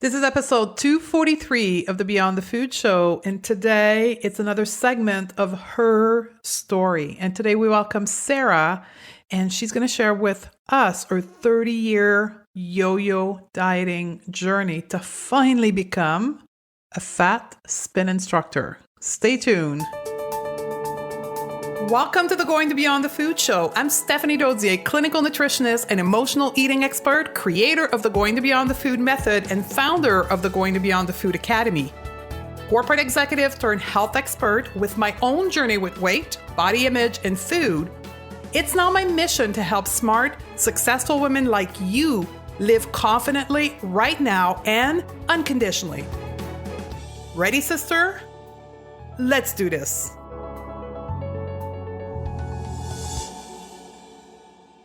This is episode 243 of the Beyond the Food Show, and today it's another segment of her story. And today we welcome Sarah, and she's going to share with us her 30-year yo-yo dieting journey to finally become a fat spin instructor. Stay tuned. Welcome to the Going to Beyond the Food Show. I'm Stephanie Dozier, clinical nutritionist and emotional eating expert, creator of the Going to Beyond the Food method, and founder of the Going to Beyond the Food Academy. Corporate executive turned health expert with my own journey with weight, body image, and food. It's now my mission to help smart, successful women like you live confidently right now and unconditionally. Ready, sister? Let's do this.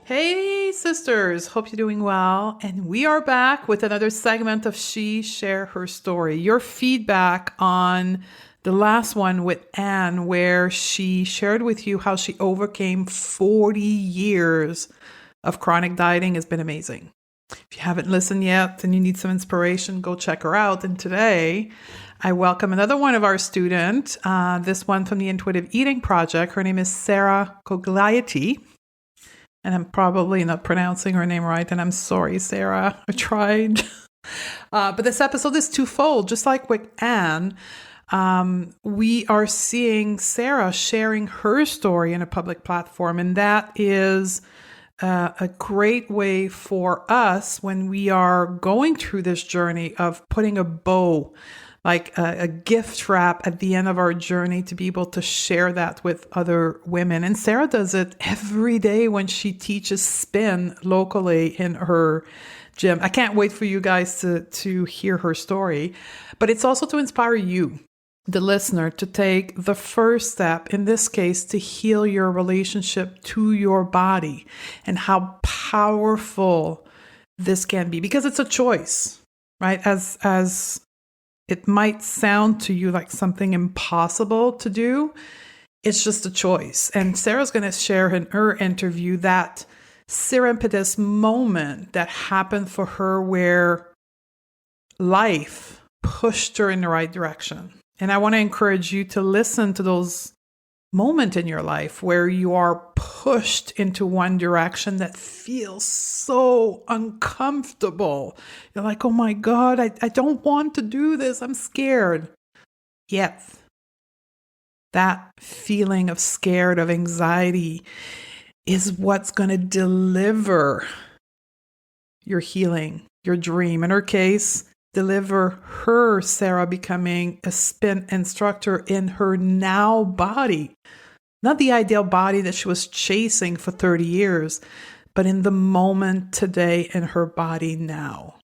Hey sisters, hope you're doing well. And we are back with another segment of She Share Her Story. Your feedback on the last one with Anne, where she shared with you how she overcame 40 years of chronic dieting, has been amazing. If you haven't listened yet and you need some inspiration, go check her out. And today I welcome another one of our students, this one from the Intuitive Eating Project. Her name is Sarah Cogliati. And I'm probably not pronouncing her name right. And I'm sorry, Sarah. I tried. But this episode is twofold. Just like with Anne, we are seeing Sarah sharing her story in a public platform. And that is a great way for us when we are going through this journey of putting a bow, like a gift wrap at the end of our journey, to be able to share that with other women. And Sarah does it every day when she teaches spin locally in her gym. I can't wait for you guys to hear her story, but it's also to inspire you, the listener, to take the first step, in this case, to heal your relationship to your body and how powerful this can be, because it's a choice, right? As it might sound to you like something impossible to do. It's just a choice. And Sarah's going to share in her interview that serendipitous moment that happened for her where life pushed her in the right direction. And I want to encourage you to listen to those moments in your life where you are pushed into one direction that feels so uncomfortable. You're like, oh my God, I don't want to do this. I'm scared. Yet that feeling of scared, of anxiety, is what's going to deliver your healing, your dream. In her case, deliver her, Sarah, becoming a spin instructor in her now body. Not the ideal body that she was chasing for 30 years, but in the moment today in her body now.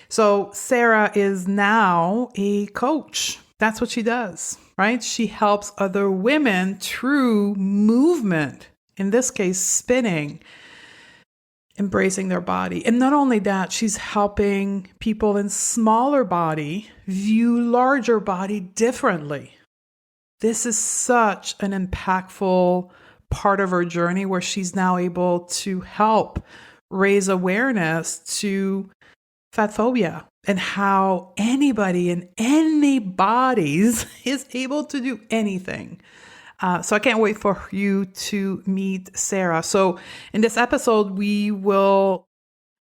So Sarah is now a coach. That's what she does, right? She helps other women through movement, in this case, spinning, embracing their body. And not only that, she's helping people in smaller body view larger body differently. This is such an impactful part of her journey where she's now able to help raise awareness to fat phobia and how anybody in any bodies is able to do anything. So I can't wait for you to meet Sarah. So in this episode, we'll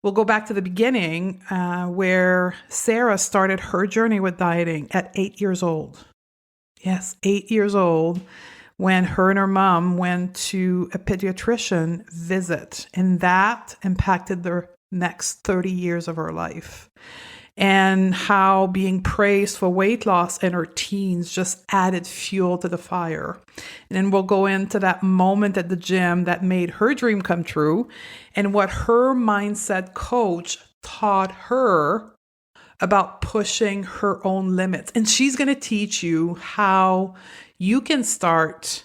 go back to the beginning where Sarah started her journey with dieting at 8 years old. Yes, 8 years old, when her and her mom went to a pediatrician visit. And that impacted the next 30 years of her life. And how being praised for weight loss in her teens just added fuel to the fire. And then we'll go into that moment at the gym that made her dream come true and what her mindset coach taught her about pushing her own limits. And she's going to teach you how you can start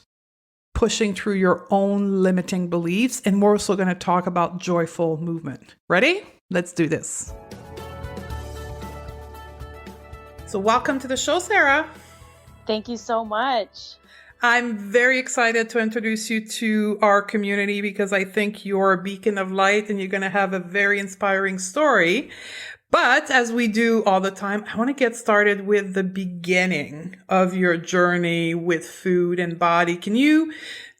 pushing through your own limiting beliefs. And we're also going to talk about joyful movement. Ready? Let's do this. So welcome to the show, Sarah. Thank you so much. I'm very excited to introduce you to our community because I think you're a beacon of light and you're going to have a very inspiring story. But as we do all the time, I want to get started with the beginning of your journey with food and body. Can you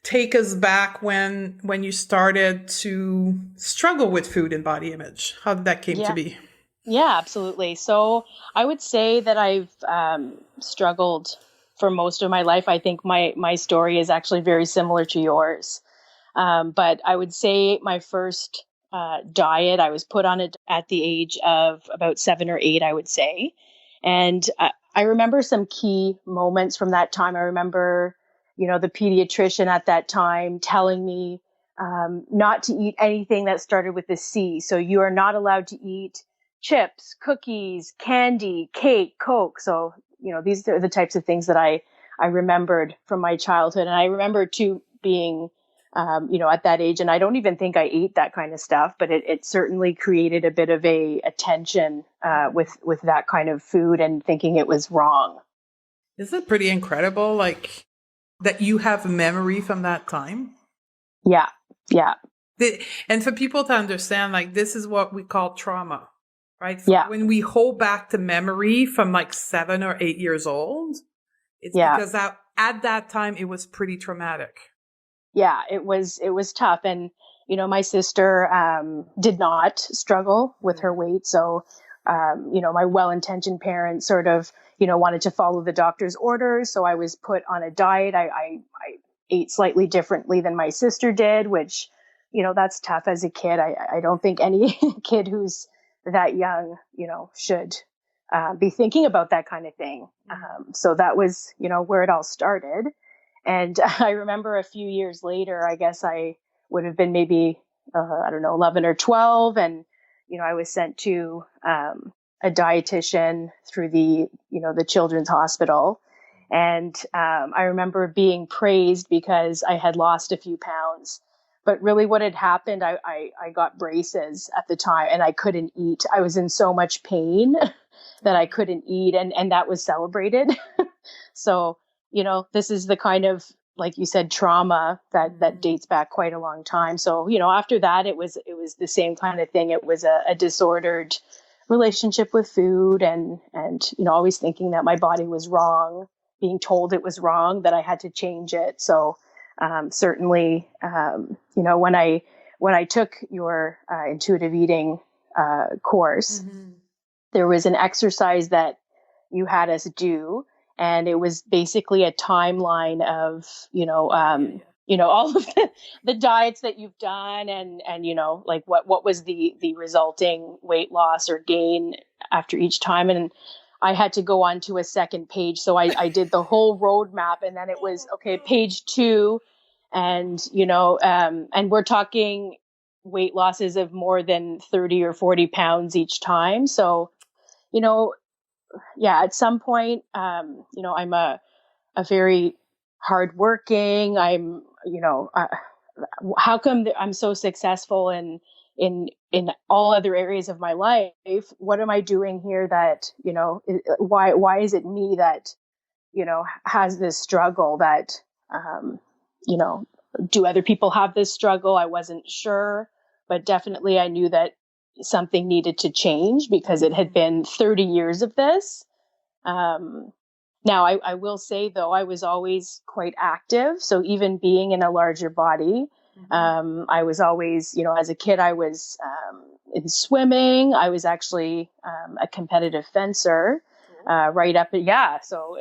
take us back when you started to struggle with food and body image? How did that came to Yeah. be? Yeah, absolutely. So I would say that I've struggled for most of my life. I think my story is actually very similar to yours. But I would say my first diet, I was put on it at the age of about 7 or 8, I would say. And I remember some key moments from that time. I remember, the pediatrician at that time telling me not to eat anything that started with a C. So you are not allowed to eat chips, cookies, candy, cake, Coke. So, these are the types of things that I remembered from my childhood. And I remember too being at that age. And I don't even think I ate that kind of stuff, but it certainly created a bit of a tension with that kind of food and thinking it was wrong. Isn't it pretty incredible, like that you have memory from that time? Yeah. Yeah. And for people to understand, like this is what we call trauma, right? So Yeah. when we hold back the memory from like 7 or 8 years old, it's Yeah. because at that time it was pretty traumatic. Yeah, it was tough. And, my sister did not struggle with her weight. So, my well-intentioned parents sort of, wanted to follow the doctor's orders. So I was put on a diet. I ate slightly differently than my sister did, which, that's tough as a kid. I don't think any kid who's that young, should be thinking about that kind of thing. So that was, where it all started. And I remember a few years later, I guess I would have been maybe, I don't know, 11 or 12. And, I was sent to a dietitian through the children's hospital. And I remember being praised because I had lost a few pounds. But really what had happened, I got braces at the time and I couldn't eat. I was in so much pain that I couldn't eat. And that was celebrated. So, this is the kind of, like you said, trauma that dates back quite a long time. So, after that, it was the same kind of thing. It was a disordered relationship with food and, always thinking that my body was wrong, being told it was wrong, that I had to change it. So, certainly, when I took your intuitive eating course, there was an exercise that you had us do, and it was basically a timeline of all of the diets that you've done, and like what was the resulting weight loss or gain after each time. And I had to go on to a second page, so I did the whole roadmap, and then it was okay, page 2, and and we're talking weight losses of more than 30 or 40 pounds each time. So you know yeah, at some point, I'm a very hardworking. How come I'm so successful in all other areas of my life? What am I doing here that, why is it me that, has this struggle that, you know, do other people have this struggle? I wasn't sure, but definitely I knew that something needed to change because it had been 30 years of this. Um, Now, I will say, though, I was always quite active. So even being in a larger body, I was always, as a kid, I was in swimming. I was actually a competitive fencer right up. Yeah. So,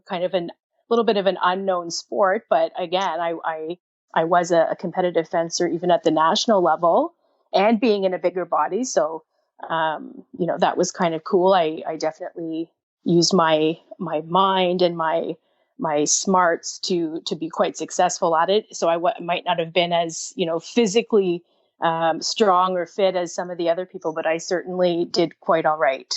kind of a little bit of an unknown sport. But again, I was a competitive fencer even at the national level and being in a bigger body. So, that was kind of cool. I definitely used my mind and my smarts to be quite successful at it. So might not have been as physically strong or fit as some of the other people, but I certainly did quite all right.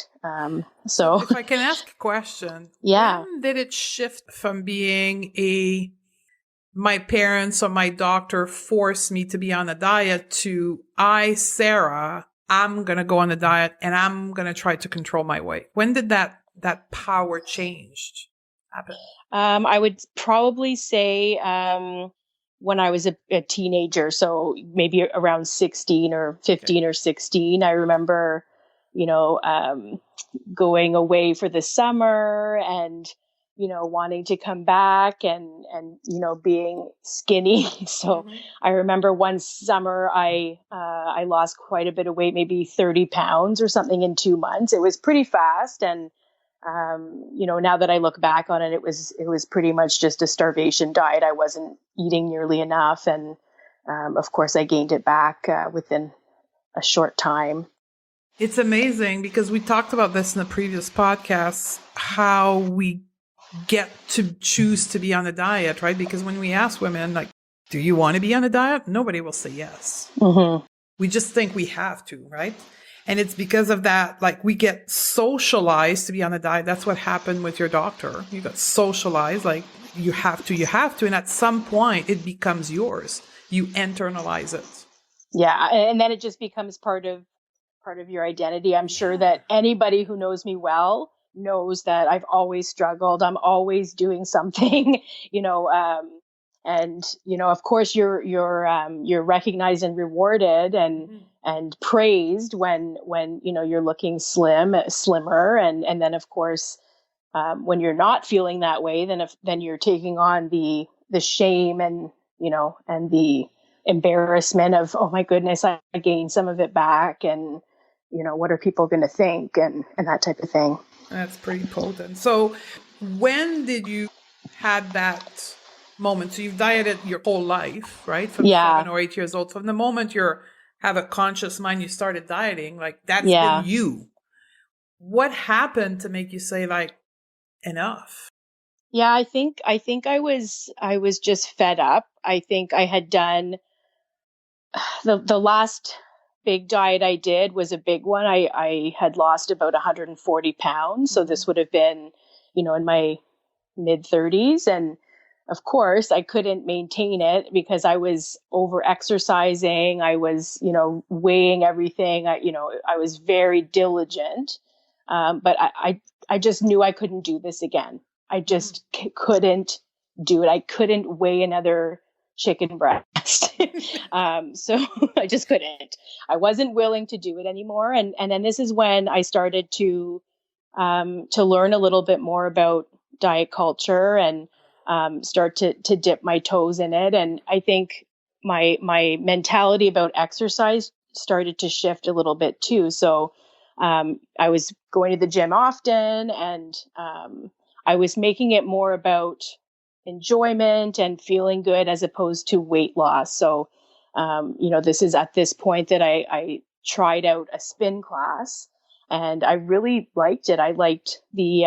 So So if I can ask a question, yeah. when did it shift from being my parents or my doctor forced me to be on a diet to Sarah, I'm going to go on a diet and I'm going to try to control my weight? When did that power changed happen? I would probably say when I was a teenager, so maybe around 16 or 15 or 16. I remember going away for the summer and, wanting to come back and, being skinny. So I remember one summer I lost quite a bit of weight, maybe 30 pounds or something in 2 months. It was pretty fast. And, now that I look back on it, it was pretty much just a starvation diet. I wasn't eating nearly enough. And, of course I gained it back, within a short time. It's amazing because we talked about this in the previous podcasts, how we get to choose to be on a diet, right? Because when we ask women, like, do you want to be on a diet? Nobody will say yes. Mm-hmm. We just think we have to, right? And it's because of that, like we get socialized to be on a diet. That's what happened with your doctor. You got socialized, like you have to. And at some point it becomes yours. You internalize it. Yeah. And then it just becomes part of your identity. I'm sure that anybody who knows me well knows that I've always struggled. I'm always doing something, and, of course you're recognized and rewarded and praised when, you're looking slimmer. And then of course, when you're not feeling that way, then you're taking on the shame and, and the embarrassment of, oh my goodness, I gained some of it back. And, what are people going to think and that type of thing. That's pretty potent. So when did you had that moment? So you've dieted your whole life, right? From 7 or 8 years old. From the moment you have a conscious mind, you started dieting, like that's been you. What happened to make you say like, enough? Yeah, I think I was just fed up. I think I had done the last big diet I did was a big one. I had lost about 140 pounds. So this would have been, in my mid 30s. And of course I couldn't maintain it because I was over exercising. I was, weighing everything. I was very diligent. But I just knew I couldn't do this again. I just couldn't do it. I couldn't weigh another chicken breast. So I just couldn't. I wasn't willing to do it anymore. And then this is when I started to learn a little bit more about diet culture and start to dip my toes in it. And I think my mentality about exercise started to shift a little bit too. So I was going to the gym often, and I was making it more about enjoyment and feeling good as opposed to weight loss. So, this is at this point that I tried out a spin class, and I really liked it. I liked the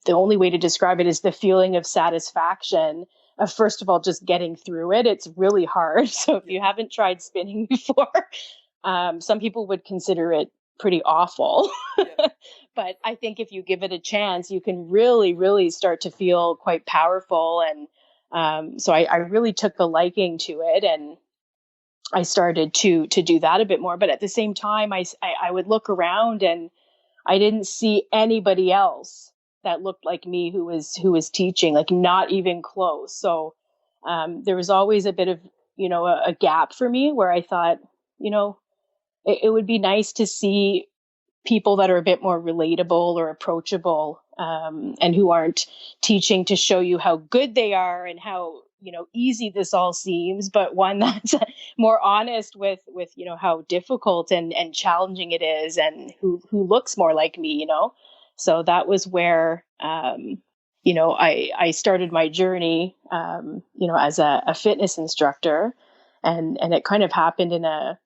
only way to describe it is the feeling of satisfaction of, first of all, just getting through it. It's really hard. So if you haven't tried spinning before, some people would consider it pretty awful. But I think if you give it a chance, you can really, really start to feel quite powerful. And so I really took a liking to it, and I started to do that a bit more. But at the same time, I would look around and I didn't see anybody else that looked like me who was teaching, like not even close. So there was always a bit of, a gap for me where I thought, it would be nice to see people that are a bit more relatable or approachable, and who aren't teaching to show you how good they are and how, easy this all seems, but one that's more honest with, how difficult and challenging it is, and who looks more like me, So that was where, I started my journey, as a fitness instructor, and it kind of happened in a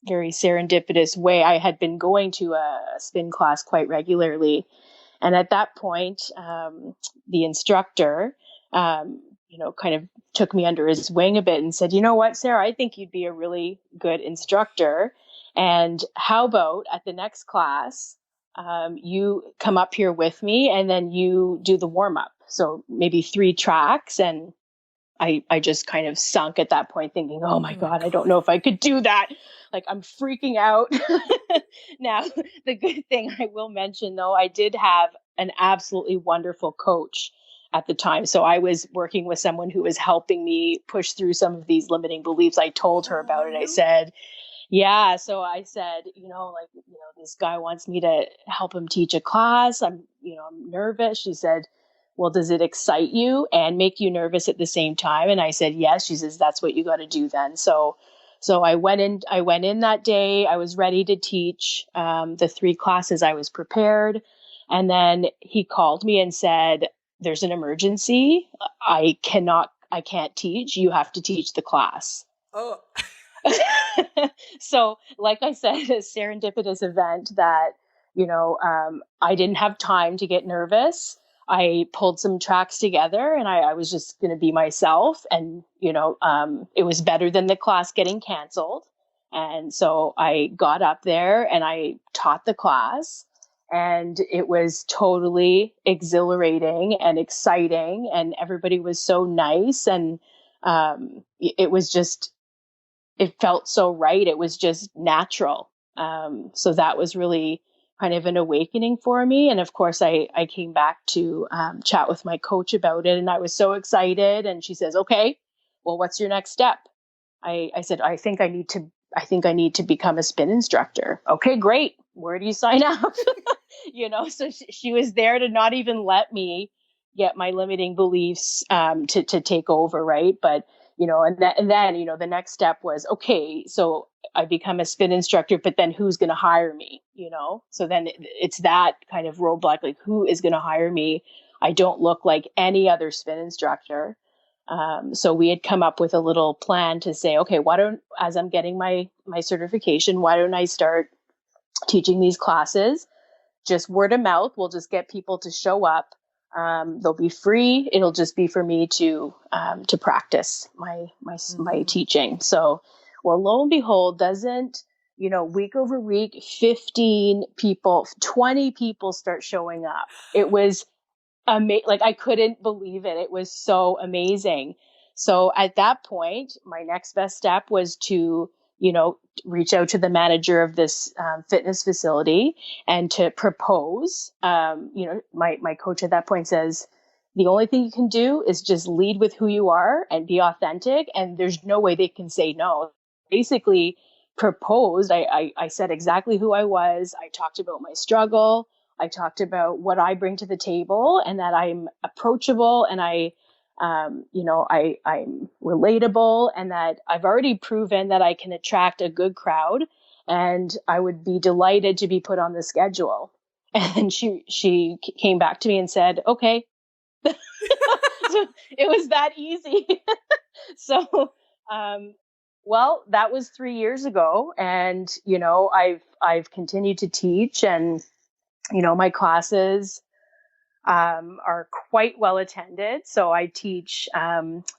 very serendipitous way. I had been going to a spin class quite regularly. And at that point, the instructor, kind of took me under his wing a bit and said, you know what, Sarah, I think you'd be a really good instructor. And how about at the next class, you come up here with me and then you do the warm up. So maybe 3 tracks. And I just kind of sunk at that point thinking, oh my God, I don't know if I could do that. Like, I'm freaking out. Now, the good thing I will mention, though, I did have an absolutely wonderful coach at the time. So I was working with someone who was helping me push through some of these limiting beliefs. I told her about it. I said, Yeah. So I said, this guy wants me to help him teach a class. I'm nervous. She said, well, does it excite you and make you nervous at the same time? And I said, yes. She says, that's what you got to do then. So I went in that day. I was ready to teach the three classes. I was prepared. And then he called me and said, there's an emergency. I can't teach. You have to teach the class. Oh. So, like I said, a serendipitous event that, I didn't have time to get nervous. I pulled some tracks together and I was just going to be myself. And, it was better than the class getting canceled. And so I got up there and I taught the class. And it was totally exhilarating and exciting. And everybody was so nice. And it was just, it felt so right. It was just natural. So that was really kind of an awakening for me. And of course, I came back to chat with my coach about it, and I was so excited. And she says, "Okay, well, what's your next step?" I said, I think I need to become a spin instructor. Okay, great. Where do you sign up? So she was there to not even let me get my limiting beliefs to take over, right? But and then the next step was, okay, so I become a spin instructor, but then who's going to hire me? So then it's that kind of roadblock, like who is going to hire me? I don't look like any other spin instructor. So we had come up with a little plan to say, okay, as I'm getting my certification, why don't I start teaching these classes? Just word of mouth. We'll just get people to show up. They'll be free. It'll just be for me to practice my teaching. So, well, lo and behold, doesn't week over week, 15 people, 20 people start showing up. It was like I couldn't believe it. It was so amazing. So at that point, my next best step was to, reach out to the manager of this fitness facility and to propose. My coach at that point says, the only thing you can do is just lead with who you are and be authentic. And there's no way they can say no. Basically proposed. I said exactly who I was. I talked about my struggle. I talked about what I bring to the table and that I'm approachable and I'm relatable and that I've already proven that I can attract a good crowd and I would be delighted to be put on the schedule. And she came back to me and said, okay. So it was that easy. So, well, that was 3 years ago. And, I've continued to teach and, my classes are quite well attended. So I teach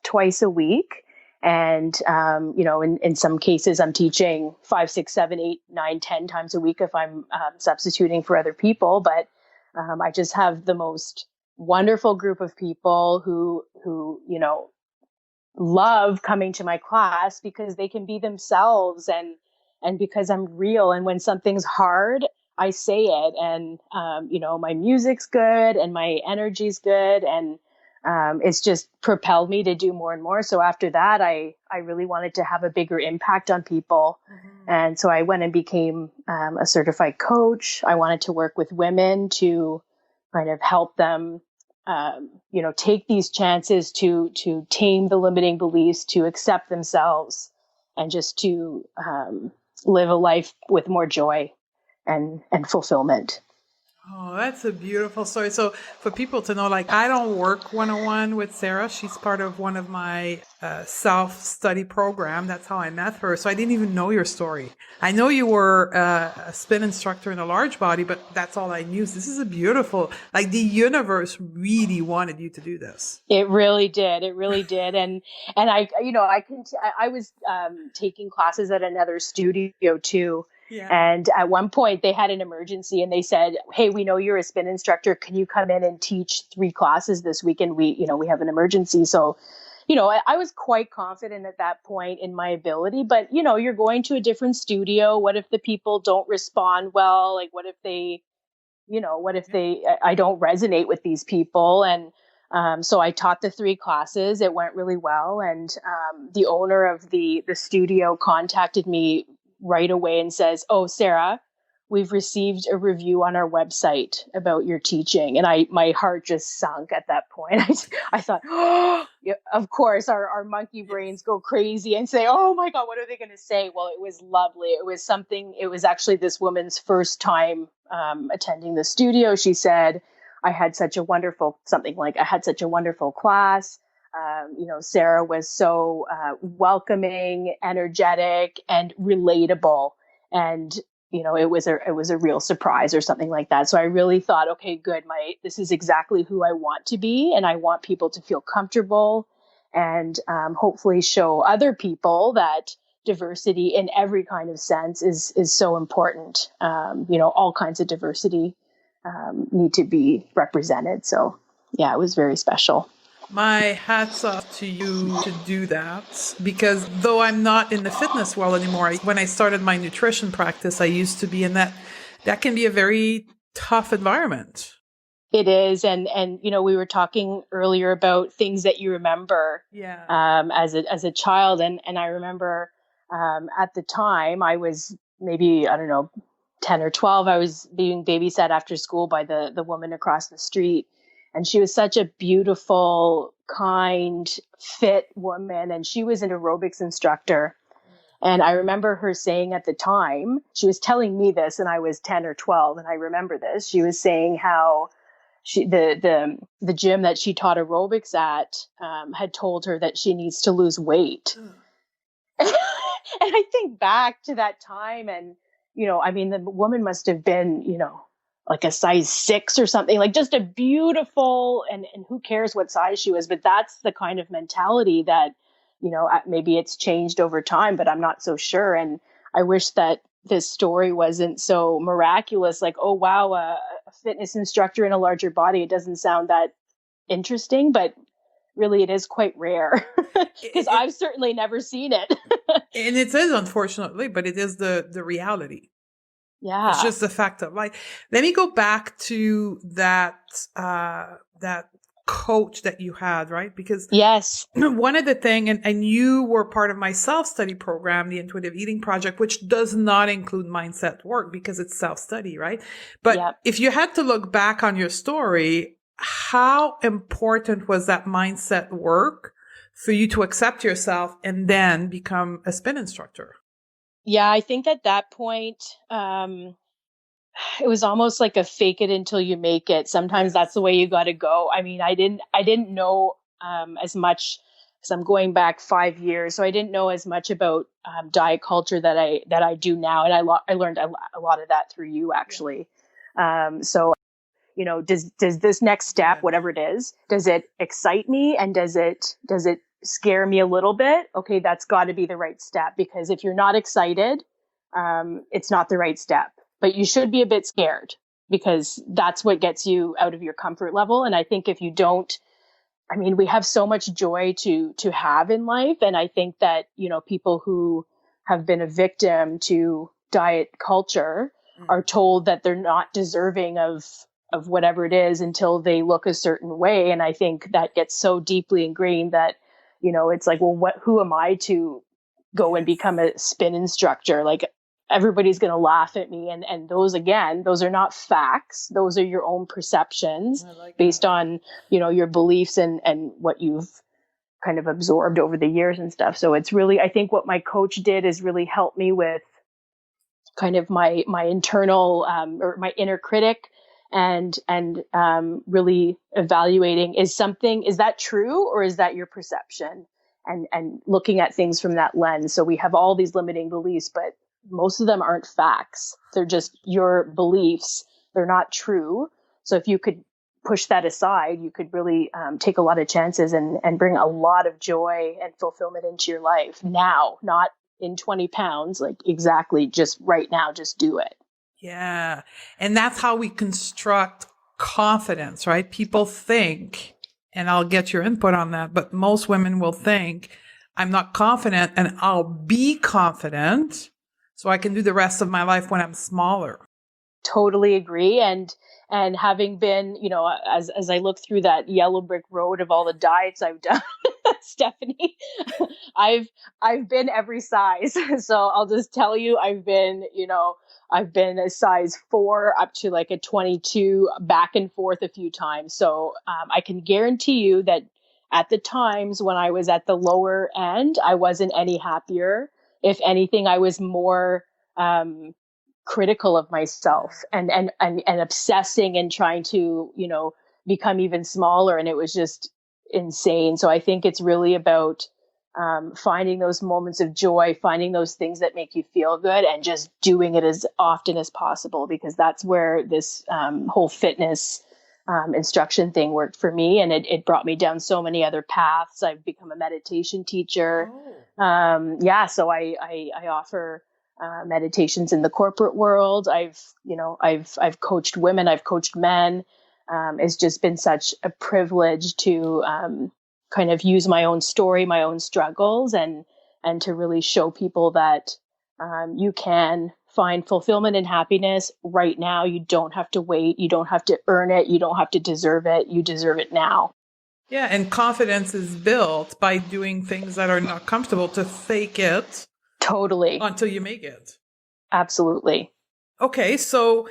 twice a week. And, in some cases, I'm teaching 5, 6, 7, 8, 9, 10 times a week if I'm substituting for other people. But I just have the most wonderful group of people who love coming to my class because they can be themselves and because I'm real. And when something's hard, I say it. And, my music's good and my energy's good. And it's just propelled me to do more and more. So after that, I really wanted to have a bigger impact on people. Mm-hmm. And so I went and became a certified coach. I wanted to work with women to kind of help them take these chances to tame the limiting beliefs, to accept themselves, and just to live a life with more joy and fulfillment. Oh, that's a beautiful story. So for people to know, like, I don't work one-on-one with Sarah. She's part of one of my self-study program. That's how I met her. So I didn't even know your story. I know you were a spin instructor in a large body, but that's all I knew. This is a beautiful, like the universe really wanted you to do this. It really did. It really did. And I was taking classes at another studio too. Yeah. And at one point they had an emergency and they said, hey, we know you're a spin instructor. Can you come in and teach 3 classes this week? And we have an emergency. So, I was quite confident at that point in my ability, but you're going to a different studio. What if the people don't respond well? Like, what if I don't resonate with these people? And so I taught the 3 classes. It went really well. And the owner of the studio contacted me right away and says, "Oh, Sarah, we've received a review on our website about your teaching." And my heart just sunk at that point. I thought, oh, yeah, of course, our monkey brains go crazy and say, "Oh my God, what are they going to say?" Well, it was lovely. It was actually this woman's first time attending the studio. She said, I had such a wonderful class. Sarah was so welcoming, energetic, and relatable. And it was a real surprise or something like that. So I really thought, okay, good. This is exactly who I want to be. And I want people to feel comfortable and hopefully show other people that diversity in every kind of sense is so important. All kinds of diversity need to be represented. So yeah, it was very special. My hats off to you to do that, because though I'm not in the fitness world anymore, when I started my nutrition practice, I used to be in that. That can be a very tough environment. It is. And we were talking earlier about things that you remember as a child. And I remember at the time I was maybe, I don't know, 10 or 12. I was being babysat after school by the woman across the street. And she was such a beautiful, kind, fit woman. And she was an aerobics instructor. And I remember her saying at the time, she was telling me this, and I was 10 or 12. And I remember this. She was saying how the gym that she taught aerobics at had told her that she needs to lose weight. And I think back to that time, and, the woman must have been, like a size 6 or something, like just a beautiful, and who cares what size she was, but that's the kind of mentality that, maybe it's changed over time, but I'm not so sure. And I wish that this story wasn't so miraculous, like, oh, wow, a fitness instructor in a larger body. It doesn't sound that interesting, but really it is quite rare because I've certainly never seen it. And it is, unfortunately, but it is the reality. Yeah. It's just the fact of life. Let me go back to that coach that you had, right? Because yes, one of the thing, and you were part of my self-study program, the Intuitive Eating Project, which does not include mindset work because it's self-study, right? But if you had to look back on your story, how important was that mindset work for you to accept yourself and then become a spin instructor? Yeah, I think at that point, it was almost like a fake it until you make it. Sometimes that's the way you got to go. I mean, I didn't know as much, because I'm going back 5 years, so I didn't know as much about diet culture that I do now, and I learned a lot of that through you, actually. So, does this next step, whatever it is, does it excite me, and does it scare me a little bit? Okay, that's got to be the right step, because if you're not excited, it's not the right step. But you should be a bit scared, because that's what gets you out of your comfort level. And I think if you don't, we have so much joy to have in life. And I think that, people who have been a victim to diet culture are told that they're not deserving of whatever it is until they look a certain way. And I think that gets so deeply ingrained that, it's like, well, who am I to go and become a spin instructor? Like, everybody's going to laugh at me. And those are not facts. Those are your own perceptions based on, your beliefs and what you've kind of absorbed over the years and stuff. So it's really, I think what my coach did is really help me with kind of my internal, or my inner critic, and really evaluating, is that true, or is that your perception? And looking at things from that lens. So we have all these limiting beliefs, but most of them aren't facts. They're just your beliefs. They're not true. So if you could push that aside, you could really take a lot of chances and bring a lot of joy and fulfillment into your life now, not in 20 pounds, like exactly just right now, just do it. Yeah. And that's how we construct confidence, right? People think, and I'll get your input on that, but most women will think, I'm not confident and I'll be confident so I can do the rest of my life when I'm smaller. Totally agree. And having been, as I look through that yellow brick road of all the diets I've done, Stephanie, I've I've been every size. So I'll just tell you, I've been a size 4 up to like a 22, back and forth a few times. So I can guarantee you that at the times when I was at the lower end, I wasn't any happier. If anything, I was more critical of myself and obsessing and trying to, become even smaller. And it was just insane. So I think it's really about finding those moments of joy, finding those things that make you feel good, and just doing it as often as possible, because that's where this whole fitness instruction thing worked for me. And it brought me down so many other paths. I've become a meditation teacher. So I offer meditations in the corporate world. I've coached women, I've coached men. It's just been such a privilege to kind of use my own story, my own struggles, and to really show people that you can find fulfillment and happiness right now. You don't have to wait. You don't have to earn it. You don't have to deserve it. You deserve it now. Yeah, and confidence is built by doing things that are not comfortable, to fake it. Totally. Until you make it. Absolutely. Okay, so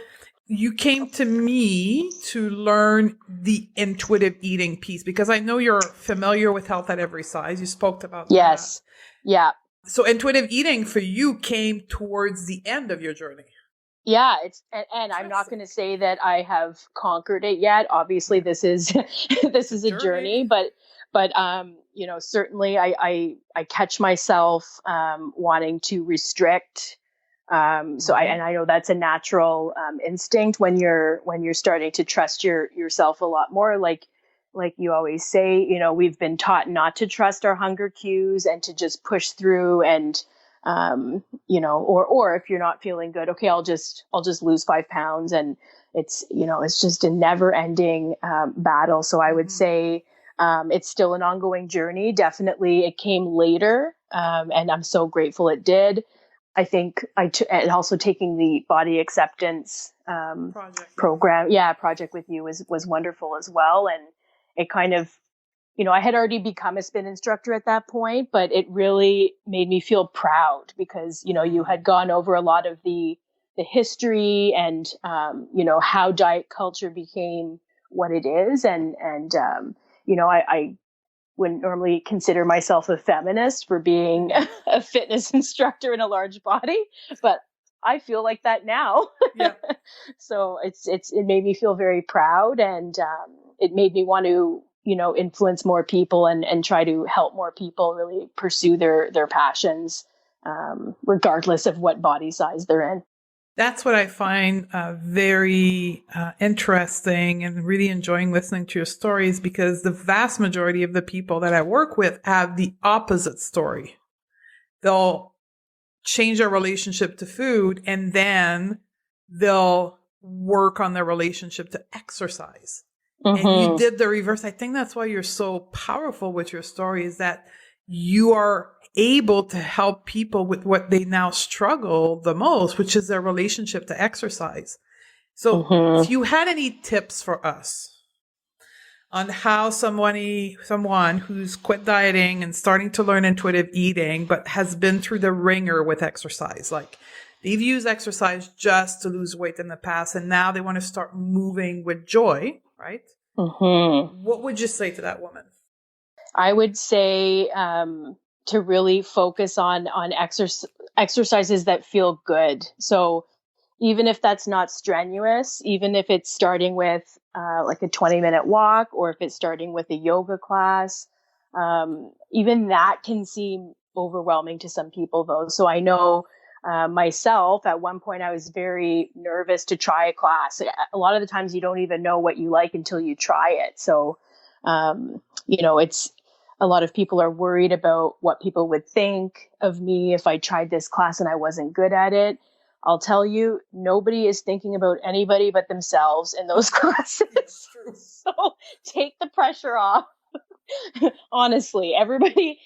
you came to me to learn the intuitive eating piece, because I know you're familiar with Health at Every Size. You spoke about Yes. that. Yeah. So intuitive eating for you came towards the end of your journey. Yeah, and I'm not going to say that I have conquered it yet. Obviously, this is a journey, but certainly I catch myself wanting to restrict. I know that's a natural instinct when you're starting to trust yourself a lot more. Like you always say, we've been taught not to trust our hunger cues and to just push through and. Or if you're not feeling good, okay, I'll just lose 5 pounds, and it's just a never ending battle. So I would say it's still an ongoing journey. Definitely, it came later, and I'm so grateful it did. I think and also taking the body acceptance program, project with you was wonderful as well, and it kind of. I had already become a spin instructor at that point, but it really made me feel proud because, you had gone over a lot of the history and, how diet culture became what it is. I wouldn't normally consider myself a feminist for being a fitness instructor in a large body, but I feel like that now. Yeah. So it made me feel very proud, and it made me want to, influence more people and try to help more people really pursue their passions, regardless of what body size they're in. That's what I find very interesting, and really enjoying listening to your stories, because the vast majority of the people that I work with have the opposite story. They'll change their relationship to food, and then they'll work on their relationship to exercise. Mm-hmm. And you did the reverse. I think that's why you're so powerful with your story, is that you are able to help people with what they now struggle the most, which is their relationship to exercise. So if you had any tips for us on how someone who's quit dieting and starting to learn intuitive eating, but has been through the ringer with exercise, like they've used exercise just to lose weight in the past, and now they want to start moving with joy, right? What would you say to that woman? I would say to really focus on exercises that feel good. So even if that's not strenuous, even if it's starting with like a 20-minute walk, or if it's starting with a yoga class, even that can seem overwhelming to some people, though. So I know myself, at one point, I was very nervous to try a class. A lot of the times you don't even know what you like until you try it. So, it's a lot of people are worried about what people would think of me if I tried this class and I wasn't good at it. I'll tell you, nobody is thinking about anybody but themselves in those classes. That's true. So take the pressure off. Honestly, everybody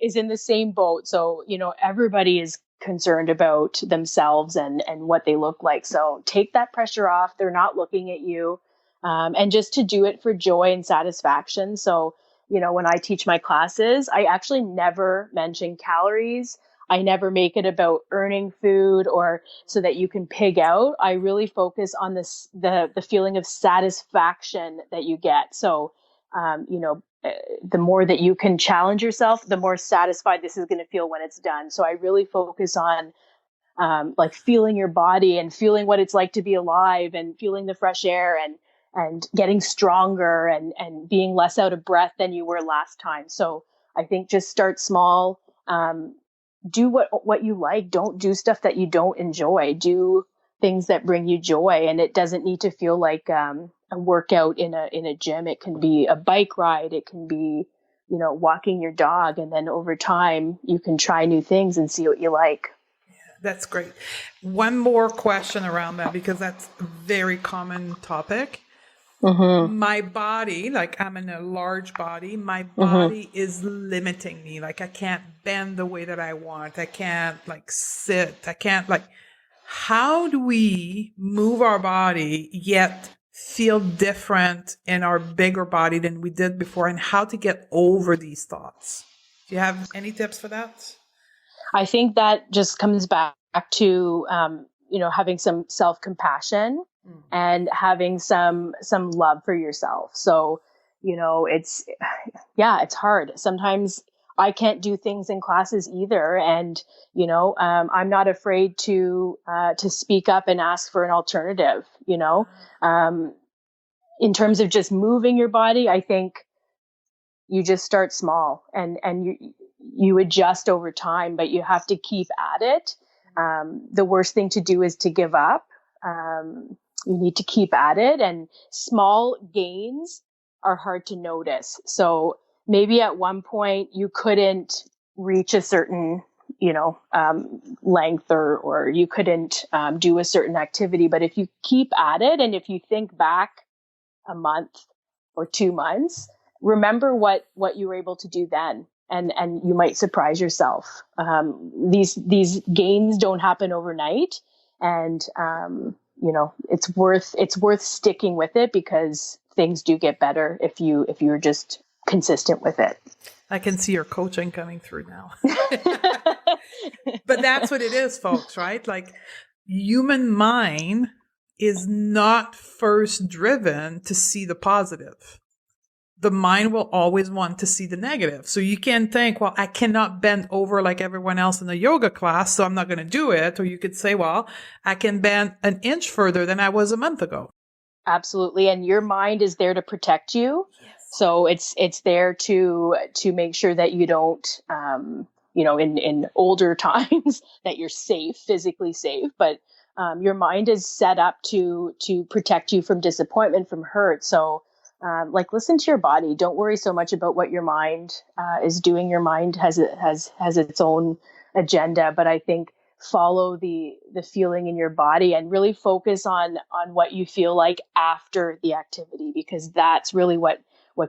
is in the same boat. So, everybody is concerned about themselves and what they look like. So take that pressure off. They're not looking at you. And just to do it for joy and satisfaction. So, when I teach my classes, I actually never mention calories. I never make it about earning food or so that you can pig out. I really focus on the feeling of satisfaction that you get. So, the more that you can challenge yourself, the more satisfied this is going to feel when it's done. So I really focus on like feeling your body and feeling what it's like to be alive and feeling the fresh air and getting stronger and being less out of breath than you were last time. So I think just start small. Do what you like. Don't do stuff that you don't enjoy. Do things that bring you joy. And it doesn't need to feel like a workout in a gym. It can be a bike ride. It can be, walking your dog. And then over time, you can try new things and see what you like. That's great. One more question around that, because that's a very common topic. Mm-hmm. My body, like I'm in a large body, my body mm-hmm. is limiting me. Like I can't bend the way that I want. I can't like sit. I can't like, how do we move our body yet feel different in our bigger body than we did before, and how to get over these thoughts? Do you have any tips for that? I think that just comes back to, having some self-compassion and having some love for yourself. So, it's hard. Sometimes I can't do things in classes either. And, I'm not afraid to speak up and ask for an alternative, in terms of just moving your body. I think you just start small and you adjust over time, but you have to keep at it. The worst thing to do is to give up. You need to keep at it, and small gains are hard to notice. So maybe at one point you couldn't reach a certain, length or you couldn't do a certain activity. But if you keep at it, and if you think back a month or 2 months, remember what you were able to do then. And you might surprise yourself. These gains don't happen overnight, and it's worth sticking with it, because things do get better if you're just consistent with it. I can see your coaching coming through now. But that's what it is, folks, right? Like, human mind is not first driven to see the positive. The mind will always want to see the negative. So you can think, well, I cannot bend over like everyone else in the yoga class, so I'm not going to do it. Or you could say, well, I can bend an inch further than I was a month ago. Absolutely. And your mind is there to protect you. Yes. So it's there to make sure that you don't, in older times that you're safe, physically safe, but your mind is set up to protect you from disappointment, from hurt. So listen to your body. Don't worry so much about what your mind is doing. Your mind has its own agenda, but I think follow the feeling in your body and really focus on what you feel like after the activity, because that's really what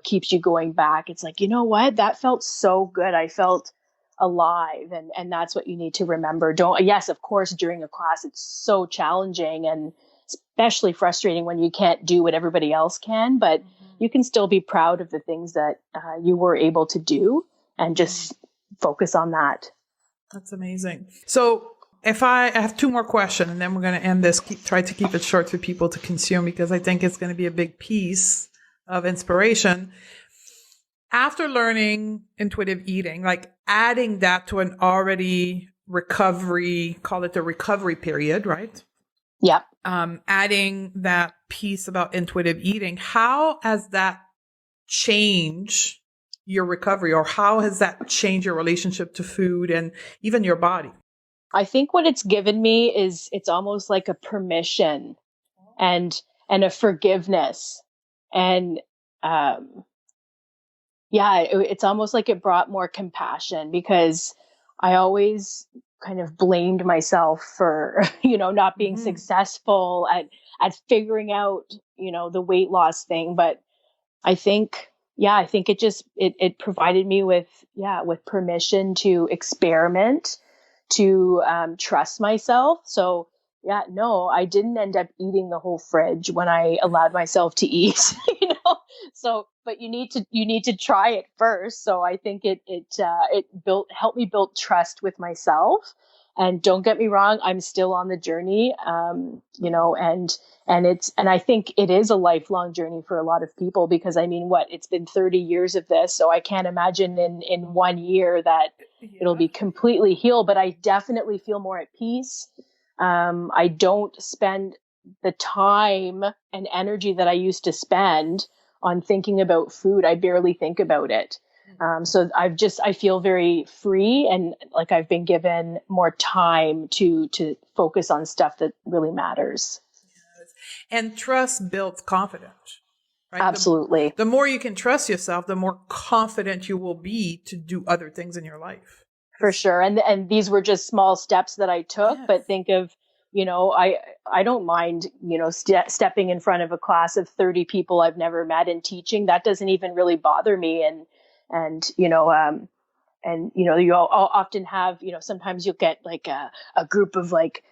keeps you going back. It's like, you know what? That felt so good. I felt alive. And that's what you need to remember. Yes, of course, during a class, it's so challenging and especially frustrating when you can't do what everybody else can, but you can still be proud of the things that you were able to do and just focus on that. That's amazing. So if I have 2 more questions, and then we're going to end this, try to keep it short for people to consume, because I think it's going to be a big piece of inspiration. After learning intuitive eating, like adding that to an already recovery, call it the recovery period, right? Yep. Adding that piece about intuitive eating, how has that changed your recovery, or how has that changed your relationship to food and even your body? I think what it's given me is it's almost like a permission and a forgiveness. And it's almost like it brought more compassion, because I always kind of blamed myself for, not being successful at figuring out, the weight loss thing. But I think it just, it provided me with permission to experiment, to trust myself. So I didn't end up eating the whole fridge when I allowed myself to eat, So, but you need to try it first. So I think it helped me build trust with myself. And don't get me wrong, I'm still on the journey. And I think it is a lifelong journey for a lot of people, because I mean, it's been 30 years of this. So I can't imagine in 1 year that it'll be completely healed, but I definitely feel more at peace. I don't spend the time and energy that I used to spend on thinking about food. I barely think about it. So I feel very free, and like I've been given more time to focus on stuff that really matters. And trust builds confidence, right? Absolutely. The more you can trust yourself, the more confident you will be to do other things in your life. For sure. And these were just small steps that I took, but think of, I don't mind, stepping in front of a class of 30 people I've never met and teaching. That doesn't even really bother me. And you all often have, sometimes you'll get like a group of like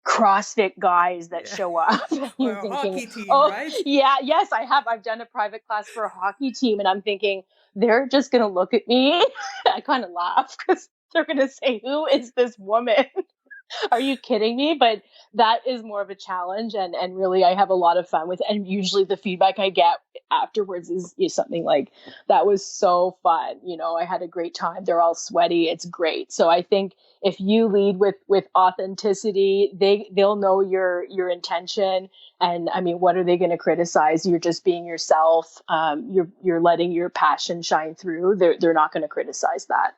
CrossFit guys that show up. You're thinking, hockey team, right? Yeah, yes, I have. I've done a private class for a hockey team, and I'm thinking they're just going to look at me. I kind of laugh because they're going to say, "Who is this woman?" Are you kidding me? But that is more of a challenge, and really I have a lot of fun with it. And usually the feedback I get afterwards is something like, that was so fun. I had a great time. They're all sweaty. It's great. So I think if you lead with authenticity, they'll know your intention. And I mean, what are they going to criticize? You're just being yourself. You're letting your passion shine through. They're not going to criticize that.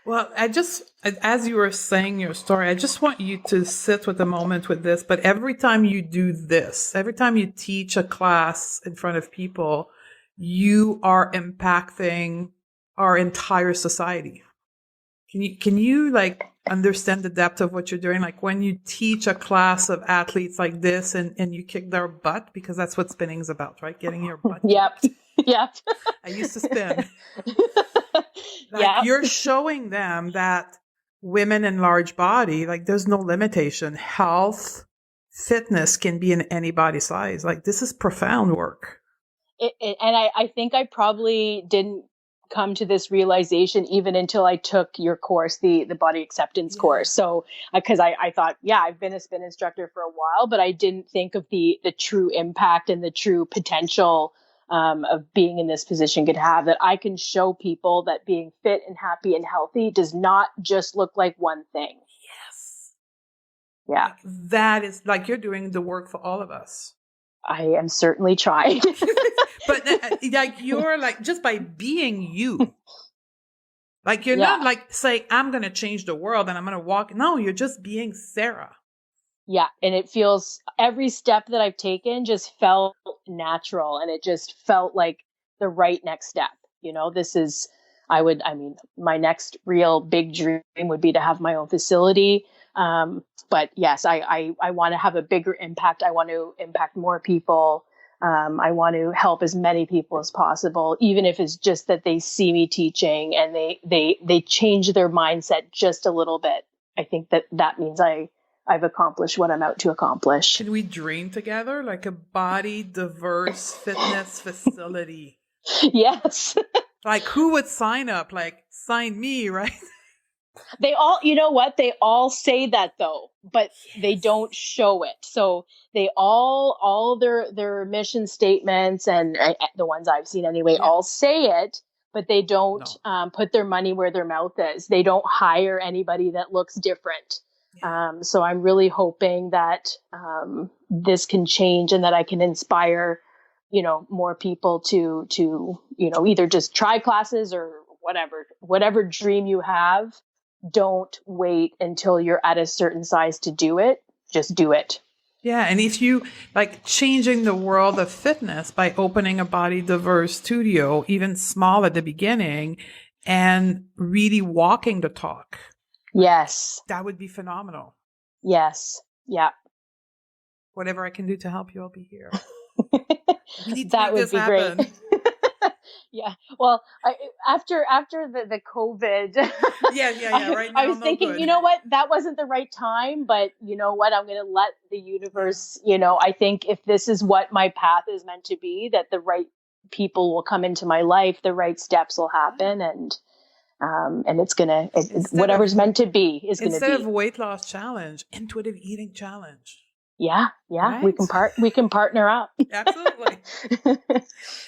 Well, as you were saying your story, I just want you to sit with a moment with this. But every time you do this, every time you teach a class in front of people, you are impacting our entire society. Can you like understand the depth of what you're doing? Like when you teach a class of athletes like this and you kick their butt, because that's what spinning's about, right? Getting your butt. Yep. Yep. I used to spin. You're showing them that women in large body, like there's no limitation. Health, fitness can be in any body size. Like this is profound work. And I think I probably didn't come to this realization even until I took your course, the body acceptance course. So, because I thought, I've been a spin instructor for a while, but I didn't think of the true impact and the true potential of being in this position could have, that I can show people that being fit and happy and healthy does not just look like one thing. Yes. Yeah. Like, that is like you're doing the work for all of us. I am certainly trying. But like you're like, just by being you, like you're not like saying, I'm going to change the world and I'm going to walk. No, you're just being Sarah. Yeah. And it feels, every step that I've taken just felt natural, and it just felt like the right next step. This is, my next real big dream would be to have my own facility. But yes, I want to have a bigger impact. I want to impact more people. I want to help as many people as possible, even if it's just that they see me teaching and they change their mindset just a little bit. I think that means I've accomplished what I'm out to accomplish. Can we dream together like a body diverse fitness facility? Yes. Like who would sign up? Like sign me, right? They all, you know what? They all say that though, but they don't show it. So they all their mission statements, and the ones I've seen anyway, all say it, but they don't put their money where their mouth is. They don't hire anybody that looks different. So I'm really hoping that this can change, and that I can inspire, more people to either just try classes or whatever dream you have. Don't wait until you're at a certain size to do it. Just do it. Yeah. And if you like changing the world of fitness by opening a body diverse studio, even small at the beginning, and really walking the talk. Yes. That would be phenomenal. Yes. Yeah. Whatever I can do to help you, I'll be here. We need to that make would this be happen. Great. Yeah. Well, after the COVID. Yeah. Right now, I was thinking, good. You know what? That wasn't the right time, but you know what? I'm going to let the universe, I think if this is what my path is meant to be, that the right people will come into my life, the right steps will happen, and it's gonna, whatever's meant to be is gonna be. Instead of weight loss challenge, intuitive eating challenge. Yeah. Right? We can partner up. Absolutely.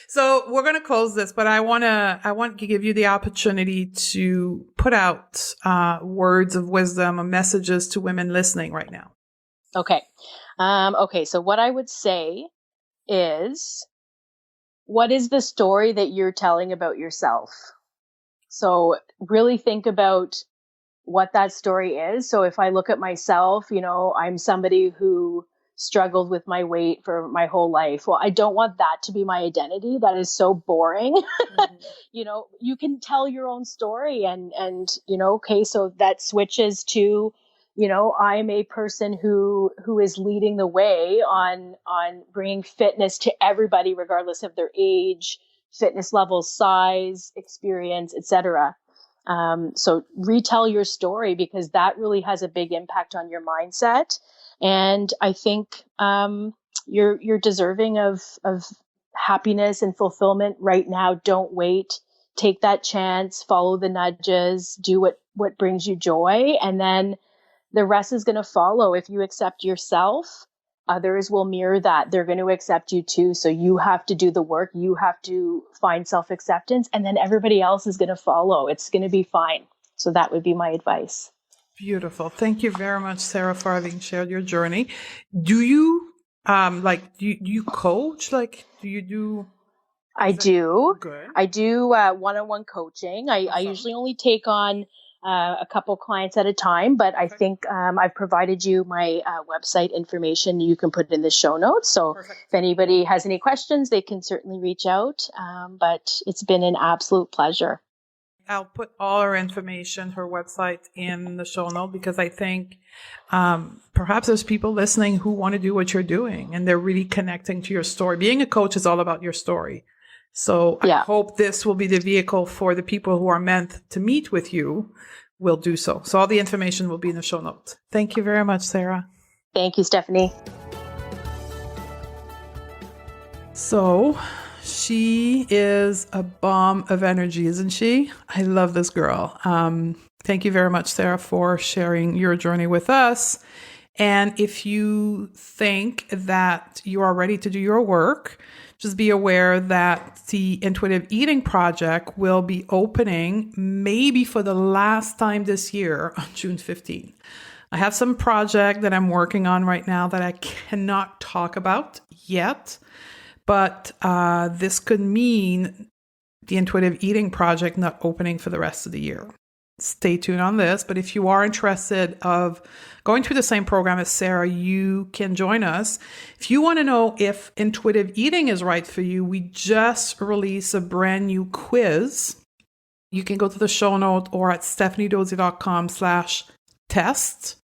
So we're going to close this, but I want to give you the opportunity to put out words of wisdom or messages to women listening right now. Okay. So what I would say is, what is the story that you're telling about yourself? So really think about what that story is. So if I look at myself, I'm somebody who struggled with my weight for my whole life. Well, I don't want that to be my identity. That is so boring. Mm-hmm. You can tell your own story and, okay, so that switches to, I'm a person who is leading the way on bringing fitness to everybody, regardless of their age, fitness level, size, experience, etc. So retell your story, because that really has a big impact on your mindset. And I think you're deserving of happiness and fulfillment right now. Don't wait. Take that chance. Follow the nudges. Do what brings you joy, and then the rest is going to follow. If you accept yourself, others will mirror that. They're going to accept you too. So you have to do the work. You have to find self-acceptance, and then everybody else is going to follow. It's going to be fine. So that would be my advice. Beautiful. Thank you very much, Sarah, for having shared your journey. Do you, do you coach? Do you do? I do. Good. I do one-on-one coaching. I usually only take on a couple clients at a time, but I think I've provided you my website information. You can put it in the show notes. So if anybody has any questions, they can certainly reach out. But it's been an absolute pleasure. I'll put all her information, her website, in the show note, because I think perhaps there's people listening who want to do what you're doing and they're really connecting to your story. Being a coach is all about your story. So I hope this will be the vehicle for the people who are meant to meet with you will do so. So all the information will be in the show notes. Thank you very much, Sarah. Thank you, Stephanie. So she is a bomb of energy, isn't she? I love this girl. Thank you very much, Sarah, for sharing your journey with us. And if you think that you are ready to do your work, just be aware that the Intuitive Eating Project will be opening maybe for the last time this year on June 15th. I have some project that I'm working on right now that I cannot talk about yet, but this could mean the Intuitive Eating Project not opening for the rest of the year. Stay tuned on this, but if you are interested of going through the same program as Sarah, you can join us. If you want to know if intuitive eating is right for you, we just released a brand new quiz. You can go to the show note or at stephaniedozy.com/test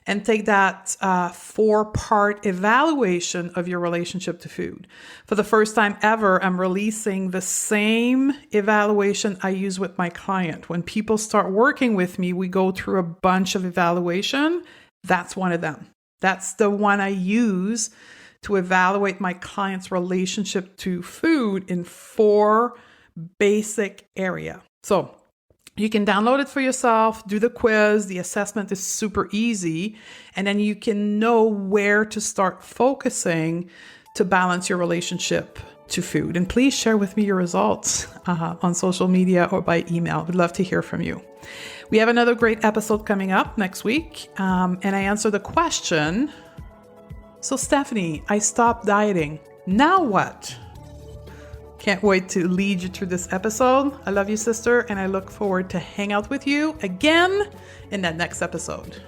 and take that 4-part evaluation of your relationship to food. For the first time ever, I'm releasing the same evaluation I use with my client. When people start working with me, we go through a bunch of evaluation. That's one of them. That's the one I use to evaluate my client's relationship to food in 4 basic areas. So you can download it for yourself, do the quiz. The assessment is super easy. And then you can know where to start focusing to balance your relationship to food. And please share with me your results on social media or by email. We'd love to hear from you. We have another great episode coming up next week. And I answer the question, so Stephanie, I stopped dieting. Now what? Can't wait to lead you through this episode. I love you, sister, and I look forward to hang out with you again in that next episode.